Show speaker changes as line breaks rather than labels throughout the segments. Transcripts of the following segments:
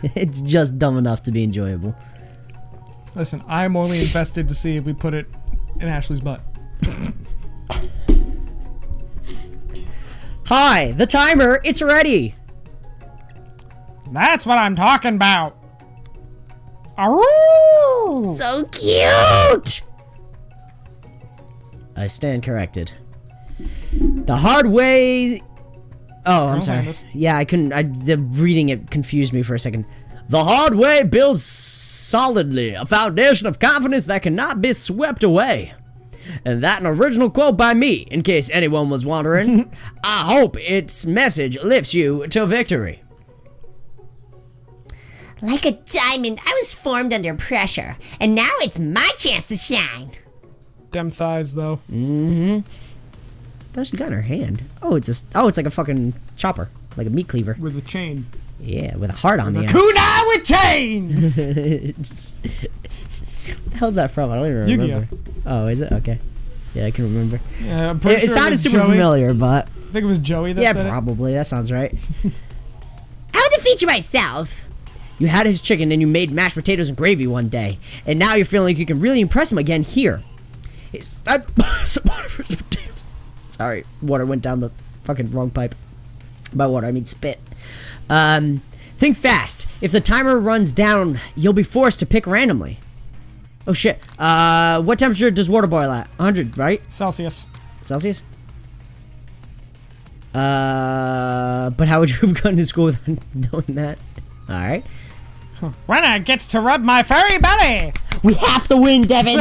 It's just dumb enough to be enjoyable.
Listen, I'm only invested to see if we put it in Ashley's butt.
Hi, the timer, it's ready.
That's what I'm talking about. Aroo!
So cute. I stand corrected. The hard way... Oh, I'm sorry. Yeah, I couldn't... the reading it confused me for a second. The hard way builds solidly a foundation of confidence that cannot be swept away. And that an original quote by me, in case anyone was wondering. I hope its message lifts you to victory.
Like a diamond, I was formed under pressure, and now it's my chance to shine.
Dem thighs, though.
Mm-hmm. That's she got in her hand. Oh, it's like a fucking chopper, like a meat cleaver
With a chain.
Yeah, with a heart on the end.
Kunai with chains.
What the hell's that from? I don't even remember.
Yu-Gi-Oh.
Oh, is it? Okay. Yeah, I can remember.
Yeah, I'm pretty
It
sure
sounded super
Joey.
familiar, but
I think it was Joey that said
probably. That sounds right.
I'll defeat you myself.
You had his chicken and you made mashed potatoes and gravy one day, and now you're feeling like you can really impress him again here. It's some water for some potatoes. Sorry, water went down the fucking wrong pipe. By water, I mean spit. Think fast. If the timer runs down, you'll be forced to pick randomly. Oh shit. What temperature does water boil at? 100, right?
Celsius.
Celsius? But how would you have gone to school without knowing that? Alright.
Winner gets to rub my furry belly.
We have to win, Devin.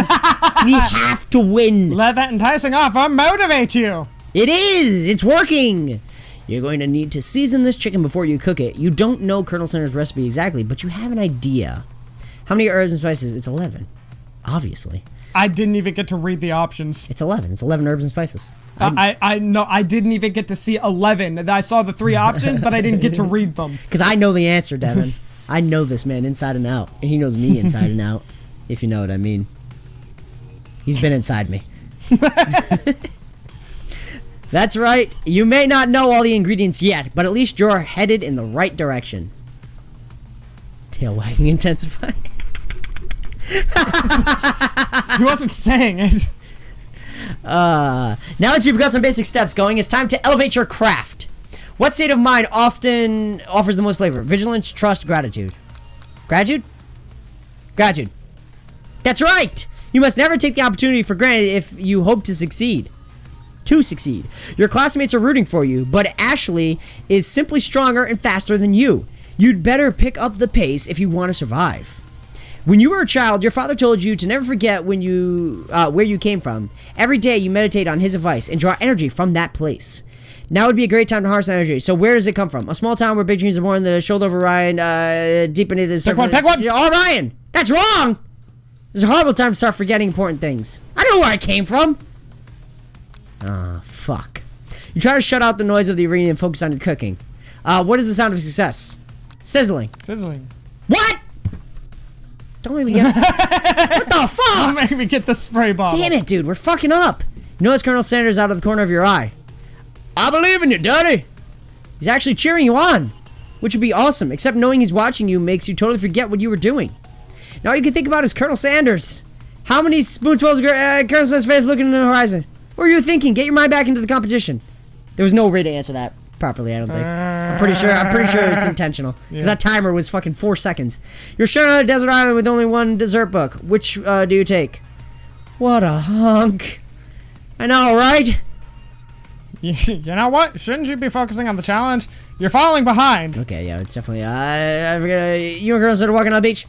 We have to win.
Let that enticing offer motivate you.
It is. It's working. You're going to need to season this chicken before you cook it. You don't know Colonel Sanders' recipe exactly, but you have an idea. How many herbs and spices? It's 11. Obviously.
I didn't even get to read the options.
It's 11. It's 11 herbs and spices.
I know. I didn't even get to see 11. I saw the 3 options, but I didn't get to read them.
Because I know the answer, Devin. I know this man inside and out. And he knows me inside and out. If you know what I mean. He's been inside me. That's right. You may not know all the ingredients yet, but at least you're headed in the right direction. Tail wagging intensify.
He wasn't saying it.
Now that you've got some basic steps going, it's time to elevate your craft. What state of mind often offers the most flavor? Vigilance, trust, gratitude. Gratitude? Gratitude. That's right! You must never take the opportunity for granted if you hope to succeed. Your classmates are rooting for you, but Ashley is simply stronger and faster than you. You'd better pick up the pace if you want to survive. When you were a child, your father told you to never forget where you came from. Every day you meditate on his advice and draw energy from that place. Now would be a great time to harness energy. So where does it come from? A small town where big dreams are born, the shoulder of Orion, deep into the surface.
Pick one.
Orion! That's wrong! It's a horrible time to start forgetting important things. I don't know where I came from! Ah, fuck. You try to shut out the noise of the arena and focus on your cooking. What is the sound of success? Sizzling.
Sizzling.
What? Don't make me get... What the fuck?
Don't make me get the spray bottle.
Damn it, dude. We're fucking up. You notice Colonel Sanders out of the corner of your eye. I believe in you, Daddy. He's actually cheering you on, which would be awesome, except knowing he's watching you makes you totally forget what you were doing. Now all you can think about is Colonel Sanders. How many spoonfuls of Colonel Sanders' face looking in the horizon? What were you thinking? Get your mind back into the competition. There was no way to answer that properly, I don't think. I'm pretty sure it's intentional. Because that timer was fucking 4 seconds. You're stranded on a desert island with only one dessert book. Which do you take? What a hunk. I know, right?
You know what? Shouldn't you be focusing on the challenge? You're falling behind.
Okay, yeah, it's definitely... I forget. You and girls that are walking on the beach.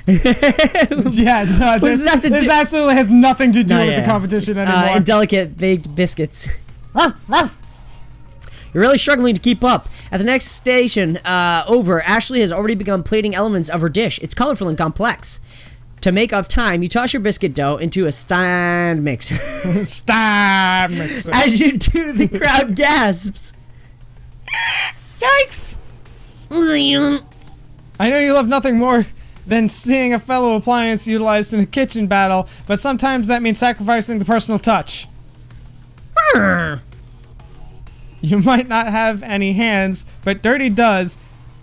Yeah, no, this absolutely has nothing to do with the competition anymore.
And delicate baked biscuits. You're really struggling to keep up. At the next station over, Ashley has already begun plating elements of her dish. It's colorful and complex. To make up time, you toss your biscuit dough into a stand mixer.
Stand mixer.
As you do, the crowd gasps.
Yikes! I know you love nothing more than seeing a fellow appliance utilized in a kitchen battle, but sometimes that means sacrificing the personal touch. You might not have any hands, but Dirty does,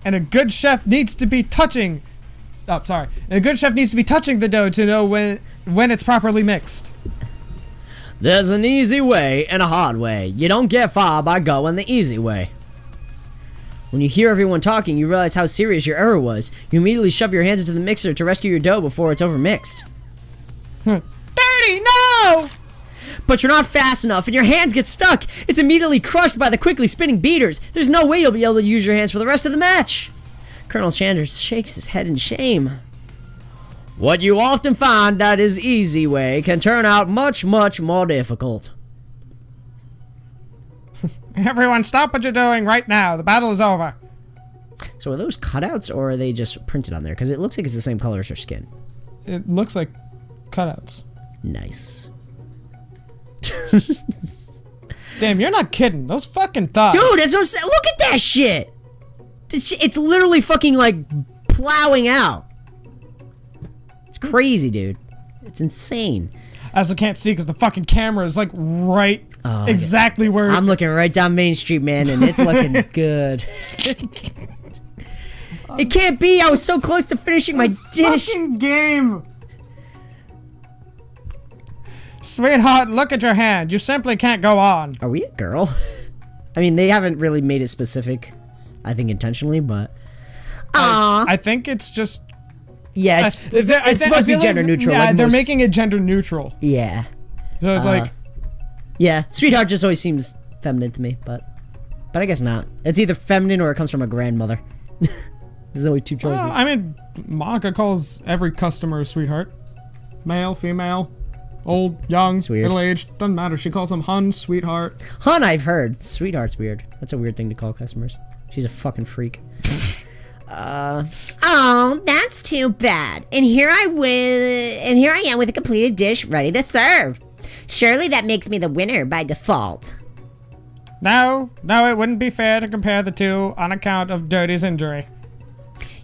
And a good chef needs to be touching. Oh, sorry. And a good chef needs to be touching the dough to know when it's properly mixed.
There's an easy way and a hard way. You don't get far by going the easy way. When you hear everyone talking, you realize how serious your error was. You immediately shove your hands into the mixer to rescue your dough before it's overmixed.
Dirty, no!
But you're not fast enough and your hands get stuck. It's immediately crushed by the quickly spinning beaters. There's no way you'll be able to use your hands for the rest of the match. Colonel Sanders shakes his head in shame. What you often find that is easy way can turn out much, much more difficult.
Everyone stop what you're doing right now. The battle is over.
So are those cutouts or are they just printed on there? Because it looks like it's the same color as her skin.
It looks like cutouts.
Nice.
Damn, you're not kidding. Those fucking thighs.
Dude, that's what I'm saying. Look at that shit. It's literally fucking like plowing out. It's crazy, dude. It's insane.
I also can't see because the fucking camera is like right exactly where
I'm looking right down Main Street, man, and it's looking good. It can't be. I was so close to finishing my dish.
Fucking game. Sweetheart, look at your hand. You simply can't go on.
Are we a girl? I mean, they haven't really made it specific, I think intentionally, but...
I think it's just...
Yeah, it's supposed to be gender neutral.
Yeah,
like
they're
most-
making it gender neutral.
Yeah.
So it's like...
Yeah, sweetheart just always seems feminine to me, but I guess not. It's either feminine or it comes from a grandmother. There's only two choices.
I mean, Monica calls every customer a sweetheart. Male, female, old, young,
weird.
middle-aged, doesn't matter. She calls them hun, sweetheart.
Hun, I've heard. Sweetheart's weird. That's a weird thing to call customers. She's a fucking freak.
Oh, that's too bad. And here I am with a completed dish ready to serve. Surely that makes me the winner by default.
No, it wouldn't be fair to compare the two on account of Dirty's injury.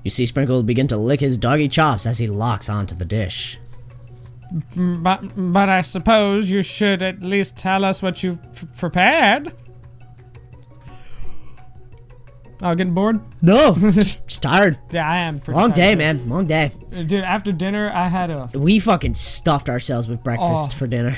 You see Sprinkle begin to lick his doggy chops as he locks onto the dish.
But I suppose you should at least tell us what you've prepared. Oh, getting bored?
No, just tired.
Yeah, I am. Pretty
Long day,
tired.
man. Long day.
Dude, after dinner, I had a...
We fucking stuffed ourselves with breakfast for dinner.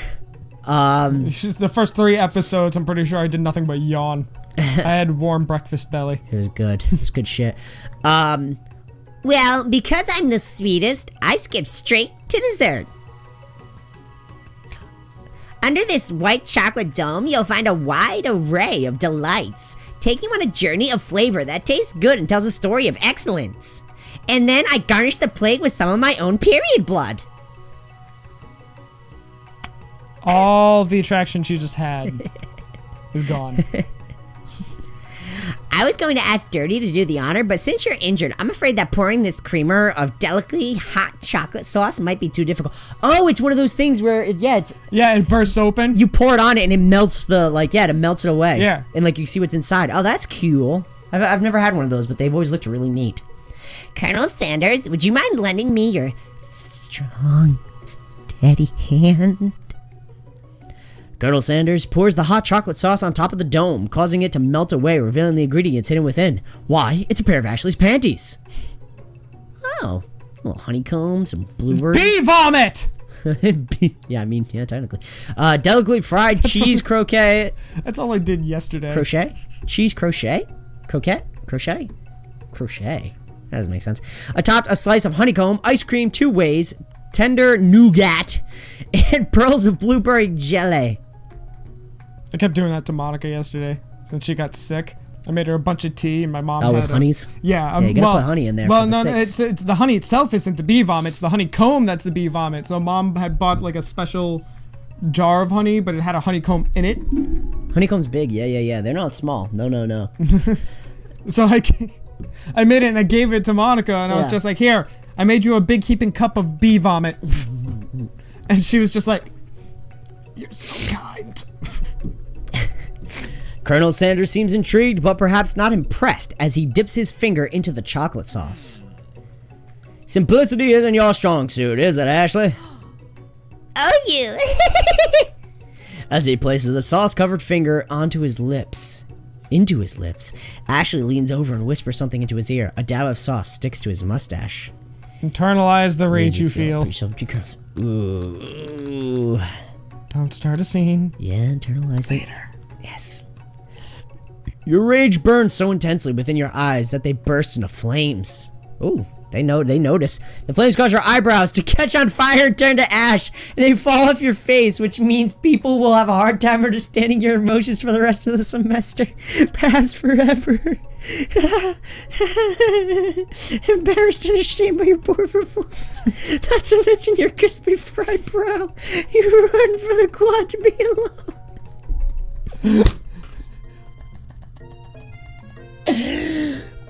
It's just the first 3 episodes, I'm pretty sure I did nothing but yawn. I had warm breakfast belly.
It was good. It was good shit.
Well, because I'm the sweetest, I skipped straight to dessert. Under this white chocolate dome, you'll find a wide array of delights, taking you on a journey of flavor that tastes good and tells a story of excellence. And then I garnish the plate with some of my own period blood.
All the attraction she just had is gone.
I was going to ask Dirty to do the honor, but since you're injured, I'm afraid that pouring this creamer of delicately hot chocolate sauce might be too difficult. Oh, it's one of those things where,
It bursts open.
you pour it on it and it melts it melts it away.
Yeah.
And you see what's inside. Oh, that's cool. I've never had one of those, but they've always looked really neat.
Colonel Sanders, would you mind lending me your strong, steady hand?
Colonel Sanders pours the hot chocolate sauce on top of the dome, causing it to melt away, revealing the ingredients hidden within. Why? It's a pair of Ashley's panties. Oh, a little honeycomb, some blueberries.
Bee vomit!
Yeah, technically. Delicately fried cheese croquet.
That's all I did yesterday.
Crochet? Cheese crochet? Croquette? Crochet? Crochet. That doesn't make sense. Atop a slice of honeycomb, ice cream 2 ways, tender nougat, and pearls of blueberry jelly.
I kept doing that to Monica yesterday since she got sick. I made her a bunch of tea, and my mom
Oh,
had
with honeys?
Yeah,
you gotta put honey in there.
Well,
for the
no,
six.
it's the honey itself isn't the bee vomit. It's the honeycomb that's the bee vomit. So mom had bought like a special jar of honey, but it had a honeycomb in it.
Honeycomb's big. Yeah. They're not small. No.
So I made it and I gave it to Monica, and I was
Yeah.
just like, "Here, I made you a big heaping cup of bee vomit." And she was just like, "You're so kind."
Colonel Sanders seems intrigued, but perhaps not impressed, as he dips his finger into the chocolate sauce. Simplicity isn't your strong suit, is it, Ashley?
Oh, you!
As he places a sauce-covered finger onto his lips. into his lips. Ashley leans over and whispers something into his ear. A dab of sauce sticks to his mustache.
Internalize the rage you feel.
Ooh.
Don't start a scene.
Yeah, internalize it. Later. Yes. Your rage burns so intensely within your eyes that they burst into flames. Ooh. They notice. The flames cause your eyebrows to catch on fire and turn to ash, and they fall off your face, which means people will have a hard time understanding your emotions for the rest of the semester, perhaps forever. Embarrassed and ashamed by your poor performance, not to mention your crispy fried brow, you run for the quad to be alone.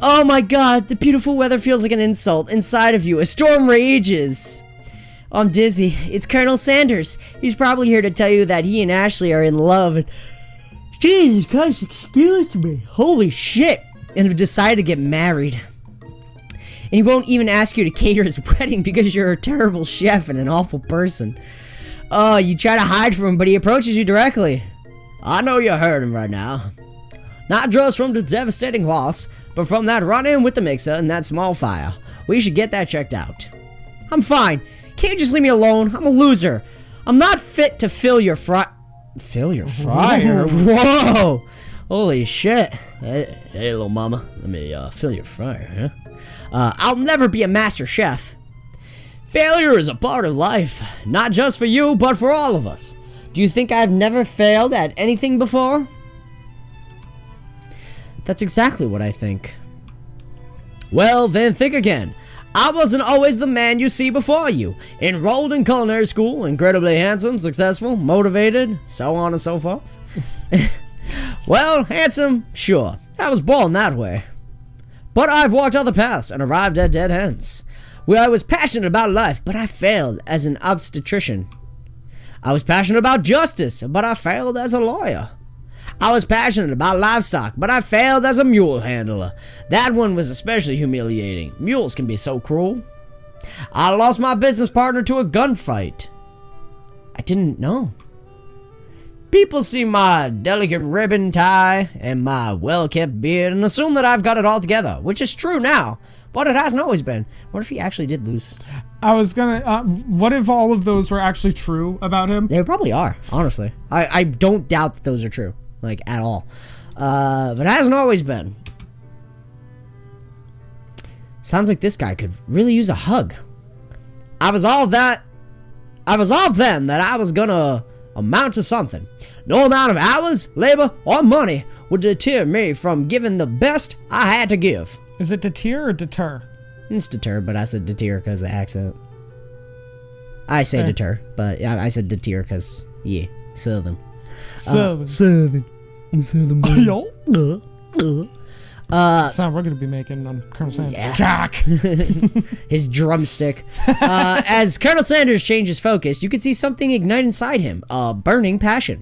Oh my god, the beautiful weather feels like an insult. Inside of you, a storm rages. I'm dizzy. It's Colonel Sanders. He's probably here to tell you that he and Ashley are in love. And Jesus Christ, excuse me. Holy shit. And have decided to get married. And he won't even ask you to cater his wedding because you're a terrible chef and an awful person. Oh, you try to hide from him, but he approaches you directly. I know you heard him right now. Not just from the devastating loss, but from that run-in with the mixer and that small fire. We should get that checked out. I'm fine. Can't you just leave me alone? I'm a loser. I'm not fit to fill your fryer? Whoa! Holy shit. Hey, little mama. Let me fill your fryer, huh? I'll never be a master chef. Failure is a part of life. Not just for you, but for all of us. Do you think I've never failed at anything before? That's exactly what I think. Well, then think again. I wasn't always the man you see before you. Enrolled in culinary school, incredibly handsome, successful, motivated, so on and so forth. Well, handsome, sure. I was born that way. But I've walked other paths and arrived at dead ends. Where I was passionate about life, but I failed as an obstetrician. I was passionate about justice, but I failed as a lawyer. I was passionate about livestock, but I failed as a mule handler. That one was especially humiliating. Mules can be so cruel. I lost my business partner to a gunfight. I didn't know. People see my delicate ribbon tie and my well-kept beard and assume that I've got it all together, which is true now, but it hasn't always been. What if he actually did lose?
I was gonna, what if all of those were actually true about him?
They probably are, honestly. I don't doubt that those are true. Like, at all. But it hasn't always been. Sounds like this guy could really use a hug. I was all then that I was gonna amount to something. No amount of hours, labor, or money would deter me from giving the best I had to give.
Is it deter or deter?
It's deter, but I said deter because of accent. I say deter, but I said deter because, yeah, Southern.
Southern. Yo. Sound we're gonna be making on Colonel Sanders.
Yeah.
Cock.
His drumstick. As Colonel Sanders changes focus, you can see something ignite inside him. A burning passion.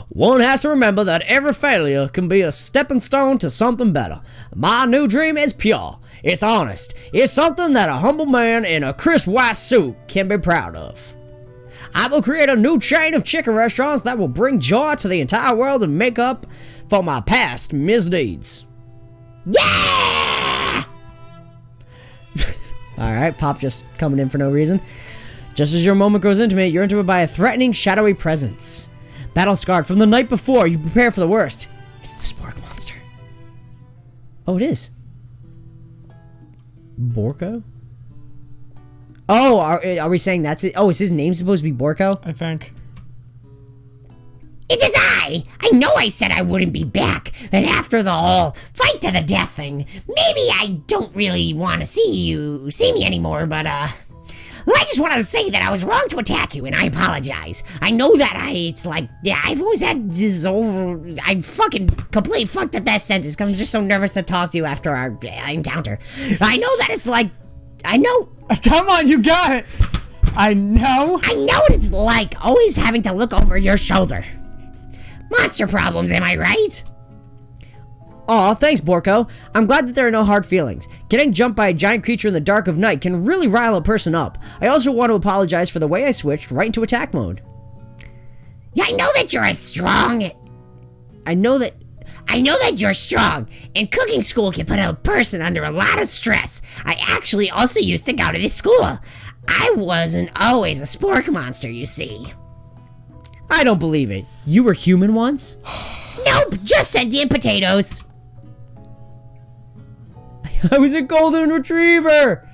One has to remember that every failure can be a stepping stone to something better. My new dream is pure. It's honest. It's something that a humble man in a crisp white suit can be proud of. I will create a new chain of chicken restaurants that will bring joy to the entire world and make up for my past misdeeds. Yeah! Alright, Pop just coming in for no reason. Just as your moment grows intimate, you're intimate by a threatening, shadowy presence. Battle scarred from the night before, you prepare for the worst. It's the Spork monster. Oh, it is. Borko? Oh, are we saying that's it? Oh, is his name supposed to be Borko?
I think.
It is I! I know I said I wouldn't be back, and after the whole fight to the death thing, maybe I don't really want to see me anymore, but, I just wanted to say that I was wrong to attack you, and I apologize. I know that I've always had this I fucking completely fucked up that sentence, because I'm just so nervous to talk to you after our encounter. I know that it's I know.
Come on, you got it. I know
what it's like, always having to look over your shoulder. Monster problems, am I right?
Aw, thanks, Borko. I'm glad that there are no hard feelings. Getting jumped by a giant creature in the dark of night can really rile a person up. I also want to apologize for the way I switched right into attack mode.
Yeah, I know that you're a strong I know that you're strong, and cooking school can put a person under a lot of stress. I actually also used to go to this school. I wasn't always a spork monster, you see.
I don't believe it. You were human once?
Nope, just sentient potatoes.
I was a golden retriever.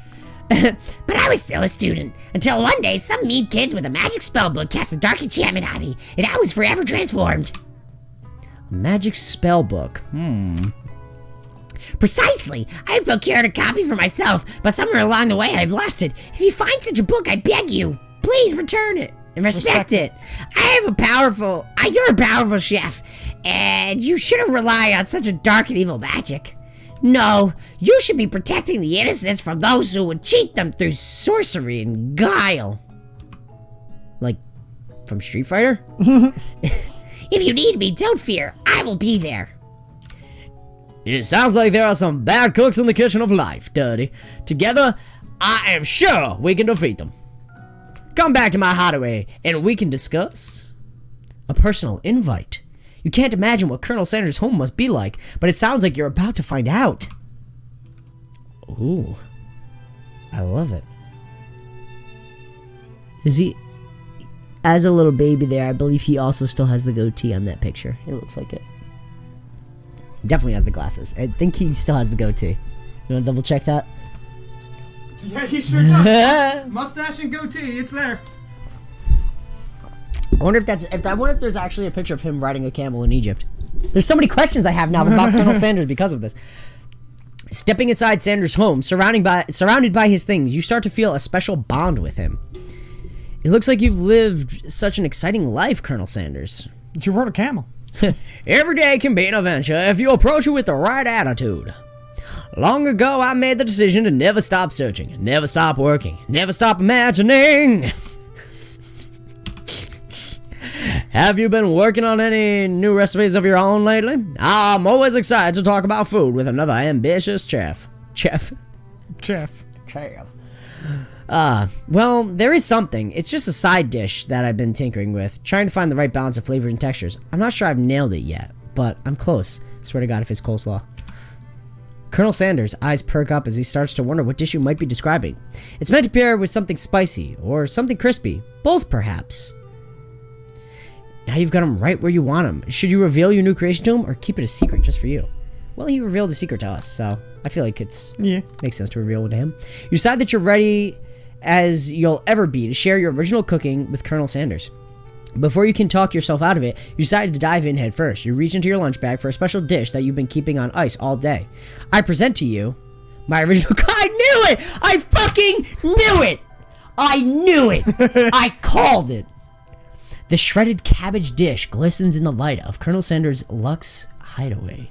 But I was still a student, until one day some mean kids with a magic spell book cast a dark enchantment on me, and I was forever transformed.
A magic spell book.
Precisely. I procured a copy for myself, but somewhere along the way I've lost it. If you find such a book, I beg you, please return it and respect it. You're a powerful chef, and you shouldn't rely on such a dark and evil magic. No, you should be protecting the innocents from those who would cheat them through sorcery and guile.
Like, from Street Fighter?
If you need me, don't fear. I will be there.
It sounds like there are some bad cooks in the kitchen of life, Dirty. Together, I am sure we can defeat them. Come back to my hideaway, and we can discuss a personal invite. You can't imagine what Colonel Sanders' home must be like, but it sounds like you're about to find out. Ooh. I love it. Is he... As a little baby there, I believe he also still has the goatee on that picture. It looks like it. Definitely has the glasses. I think he still has the goatee. You want to double check that?
Yeah, he sure does. Mustache and goatee, it's there.
I wonder if there's actually a picture of him riding a camel in Egypt. There's so many questions I have now about Colonel Sanders because of this. Stepping inside Sanders' home, surrounded by his things, you start to feel a special bond with him. It looks like you've lived such an exciting life, Colonel Sanders.
You rode a camel.
Every day can be an adventure if you approach it with the right attitude. Long ago, I made the decision to never stop searching, never stop working, never stop imagining. Have you been working on any new recipes of your own lately? I'm always excited to talk about food with another ambitious chef. Well, there is something. It's just a side dish that I've been tinkering with, trying to find the right balance of flavors and textures. I'm not sure I've nailed it yet, but I'm close. Swear to God if it's coleslaw. Colonel Sanders' eyes perk up as he starts to wonder what dish you might be describing. It's meant to pair with something spicy, or something crispy. Both, perhaps. Now you've got him right where you want him. Should you reveal your new creation to him, or keep it a secret just for you? Well, he revealed the secret to us, so I feel like makes sense to reveal it to him. You decide that you're ready as you'll ever be to share your original cooking with Colonel Sanders. Before you can talk yourself out of it, you decide to dive in head first. You reach into your lunch bag for a special dish that you've been keeping on ice all day. I present to you my original... I knew it! I fucking knew it! I knew it! I called it! The shredded cabbage dish glistens in the light of Colonel Sanders' Luxe hideaway.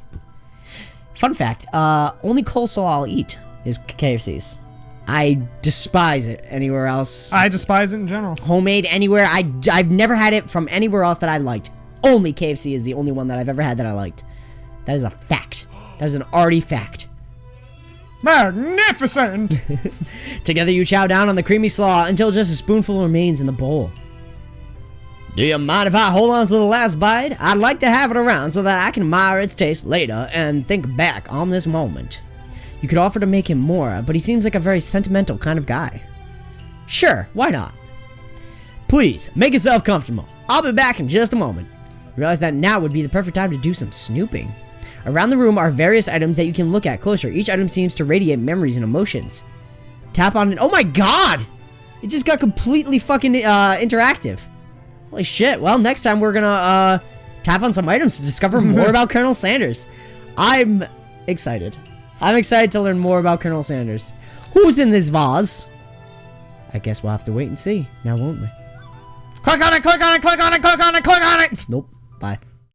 Fun fact, only coleslaw I'll eat is KFC's. I despise it anywhere else.
I despise it in general.
Homemade anywhere. I've never had it from anywhere else that I liked. Only KFC is the only one that I've ever had that I liked. That is a fact. That is an arty fact.
Magnificent!
Together you chow down on the creamy slaw until just a spoonful remains in the bowl. Do you mind if I hold on to the last bite? I'd like to have it around so that I can admire its taste later and think back on this moment. You could offer to make him more, but he seems like a very sentimental kind of guy. Sure, why not? Please, make yourself comfortable. I'll be back in just a moment. Realize that now would be the perfect time to do some snooping. Around the room are various items that you can look at closer. Each item seems to radiate memories and emotions. Tap on it. Oh my god! It just got completely fucking interactive. Holy shit. Well, next time we're gonna tap on some items to discover more about Colonel Sanders. I'm excited. I'm excited to learn more about Colonel Sanders. Who's in this vase? I guess we'll have to wait and see. Now, won't we?
Click on it, click on it, click on it, click on it, click on it!
Nope. Bye.